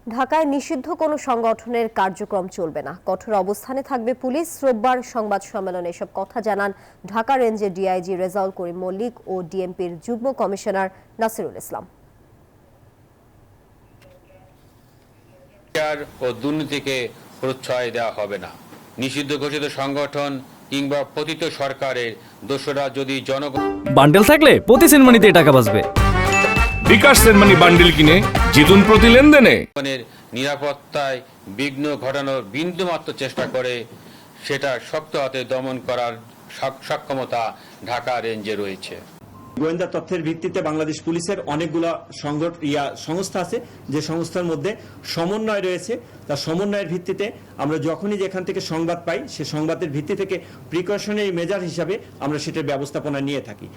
ঢাকায় নিষিদ্ধ কোনো সংগঠনের কার্যক্রম চলবে না, কঠোর অবস্থানে থাকবে পুলিশ। রোববার সংবাদ সম্মেলনে এসব কথা জানান ঢাকা রেঞ্জের ডিআইজি রেজাউল করিম মল্লিক ও ডিএমপির যুগ্ম কমিশনার নাসিরুল ইসলাম। ও দুর্নীতিকে প্রশ্রয় দেওয়া হবে না। নিষিদ্ধ ঘোষিত সংগঠন কিংবা পতিত সরকারের দোষরা যদি জনগণ বান্ডেল থাকলে প্রতি সেনমানিতে টাকা বাঁচবে। বিকাশ সেনমানি বান্ডেল কিনে জিতুন প্রতি লেনদেনে। নিরাপত্তায় বিঘ্ন ঘটানোর বিন্দুমাত্র চেষ্টা করে সেটা শক্ত হাতে দমন করার সক্ষমতা ঢাকা রেঞ্জে রয়েছে। গোয়েন্দা তথ্যের ভিত্তিতে বাংলাদেশ পুলিশের অনেকগুলো সংস্থা আছে, যে সংস্থার মধ্যে সমন্বয় রয়েছে। তার সমন্বয়ের ভিত্তিতে আমরা যখনই যেখান থেকে সংবাদ পাই, সে সংবাদের ভিত্তি থেকে প্রিকশনারি মেজার হিসাবে আমরা সেটার ব্যবস্থাপনা নিয়ে থাকি।